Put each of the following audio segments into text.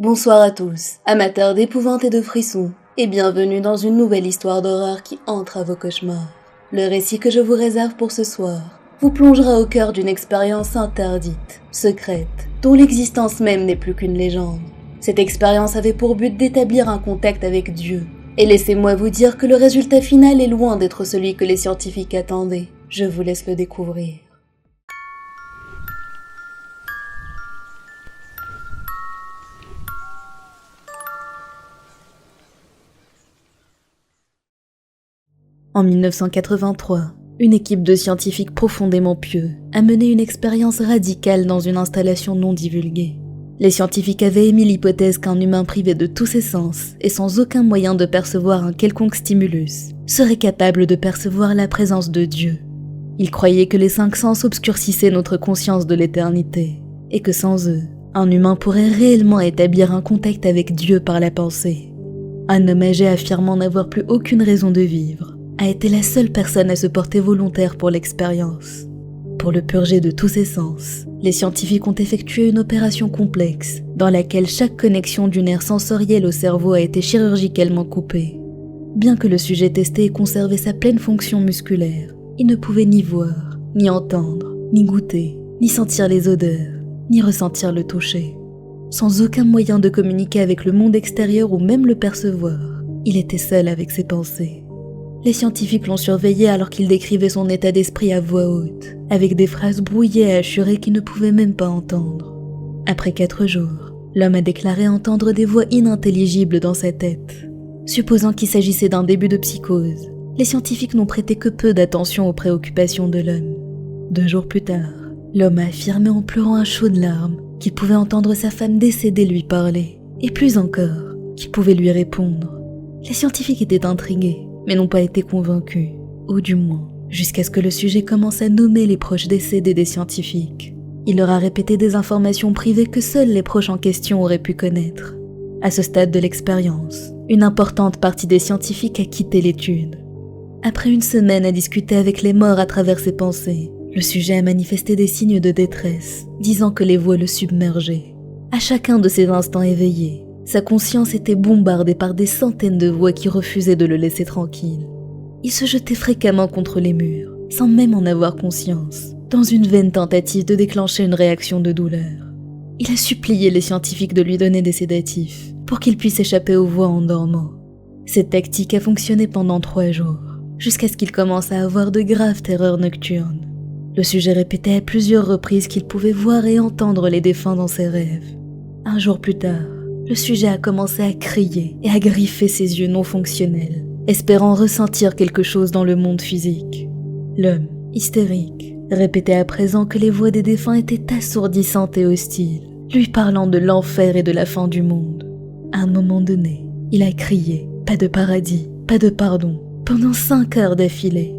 Bonsoir à tous, amateurs d'épouvante et de frissons, et bienvenue dans une nouvelle histoire d'horreur qui entre à vos cauchemars. Le récit que je vous réserve pour ce soir vous plongera au cœur d'une expérience interdite, secrète, dont l'existence même n'est plus qu'une légende. Cette expérience avait pour but d'établir un contact avec Dieu, et laissez-moi vous dire que le résultat final est loin d'être celui que les scientifiques attendaient. Je vous laisse le découvrir. En 1983, une équipe de scientifiques profondément pieux a mené une expérience radicale dans une installation non divulguée. Les scientifiques avaient émis l'hypothèse qu'un humain privé de tous ses sens et sans aucun moyen de percevoir un quelconque stimulus serait capable de percevoir la présence de Dieu. Ils croyaient que les 5 sens obscurcissaient notre conscience de l'éternité et que sans eux, un humain pourrait réellement établir un contact avec Dieu par la pensée. Un homme âgé affirmant n'avoir plus aucune raison de vivre a été la seule personne à se porter volontaire pour l'expérience. Pour le purger de tous ses sens, les scientifiques ont effectué une opération complexe dans laquelle chaque connexion du nerf sensoriel au cerveau a été chirurgicalement coupée. Bien que le sujet testé ait conservé sa pleine fonction musculaire, il ne pouvait ni voir, ni entendre, ni goûter, ni sentir les odeurs, ni ressentir le toucher. Sans aucun moyen de communiquer avec le monde extérieur ou même le percevoir, il était seul avec ses pensées. Les scientifiques l'ont surveillé alors qu'il décrivait son état d'esprit à voix haute, avec des phrases brouillées et assurées qu'il ne pouvait même pas entendre. Après 4 jours, l'homme a déclaré entendre des voix inintelligibles dans sa tête. Supposant qu'il s'agissait d'un début de psychose, les scientifiques n'ont prêté que peu d'attention aux préoccupations de l'homme. 2 jours plus tard, l'homme a affirmé en pleurant à chaudes larmes qu'il pouvait entendre sa femme décédée lui parler, et plus encore, qu'il pouvait lui répondre. Les scientifiques étaient intrigués, mais n'ont pas été convaincus, ou du moins, jusqu'à ce que le sujet commence à nommer les proches décédés des scientifiques. Il leur a répété des informations privées que seuls les proches en question auraient pu connaître. À ce stade de l'expérience, une importante partie des scientifiques a quitté l'étude. Après une semaine à discuter avec les morts à travers ses pensées, le sujet a manifesté des signes de détresse, disant que les voix le submergeaient. À chacun de ces instants éveillés, sa conscience était bombardée par des centaines de voix qui refusaient de le laisser tranquille. Il se jetait fréquemment contre les murs, sans même en avoir conscience, dans une vaine tentative de déclencher une réaction de douleur. Il a supplié les scientifiques de lui donner des sédatifs, pour qu'il puisse échapper aux voix en dormant. Cette tactique a fonctionné pendant 3 jours, jusqu'à ce qu'il commence à avoir de graves terreurs nocturnes. Le sujet répétait à plusieurs reprises qu'il pouvait voir et entendre les défunts dans ses rêves. Un jour plus tard, le sujet a commencé à crier et à griffer ses yeux non fonctionnels, espérant ressentir quelque chose dans le monde physique. L'homme, hystérique, répétait à présent que les voix des défunts étaient assourdissantes et hostiles, lui parlant de l'enfer et de la fin du monde. À un moment donné, il a crié « Pas de paradis, pas de pardon » pendant 5 heures d'affilée.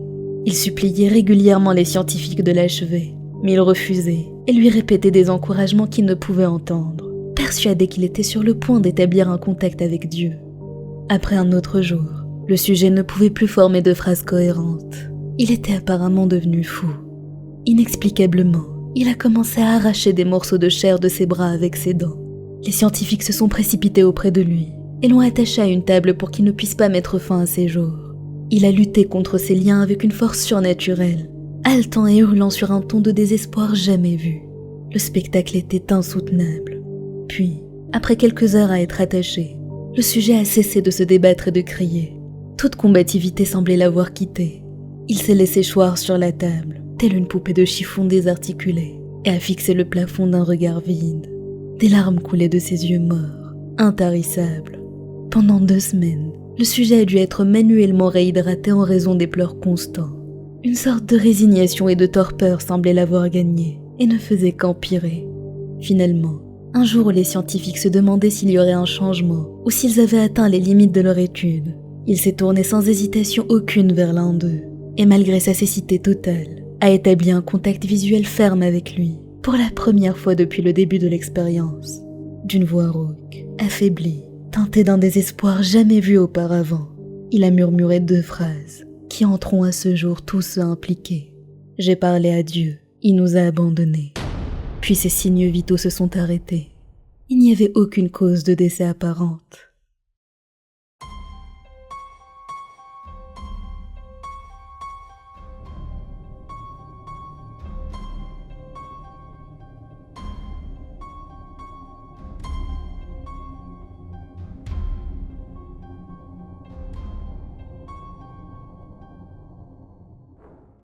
Il suppliait régulièrement les scientifiques de l'achever, mais ils refusaient et lui répétaient des encouragements qu'il ne pouvait entendre, persuadé qu'il était sur le point d'établir un contact avec Dieu. Après un autre jour, le sujet ne pouvait plus former de phrases cohérentes. Il était apparemment devenu fou. Inexplicablement, il a commencé à arracher des morceaux de chair de ses bras avec ses dents. Les scientifiques se sont précipités auprès de lui et l'ont attaché à une table pour qu'il ne puisse pas mettre fin à ses jours. Il a lutté contre ces liens avec une force surnaturelle, haletant et hurlant sur un ton de désespoir jamais vu. Le spectacle était insoutenable. Puis, après quelques heures à être attaché, le sujet a cessé de se débattre et de crier. Toute combativité semblait l'avoir quitté. Il s'est laissé choir sur la table, telle une poupée de chiffon désarticulée, et a fixé le plafond d'un regard vide. Des larmes coulaient de ses yeux morts, intarissables. Pendant 2 semaines, le sujet a dû être manuellement réhydraté en raison des pleurs constants. Une sorte de résignation et de torpeur semblait l'avoir gagné, et ne faisait qu'empirer. Finalement, un jour où les scientifiques se demandaient s'il y aurait un changement ou s'ils avaient atteint les limites de leur étude, il s'est tourné sans hésitation aucune vers l'un d'eux, et malgré sa cécité totale, a établi un contact visuel ferme avec lui, pour la première fois depuis le début de l'expérience. D'une voix rauque, affaiblie, teintée d'un désespoir jamais vu auparavant, il a murmuré 2 phrases qui entreront à ce jour tous ceux impliqués. « J'ai parlé à Dieu, il nous a abandonnés. » Puis ses signes vitaux se sont arrêtés. Il n'y avait aucune cause de décès apparente.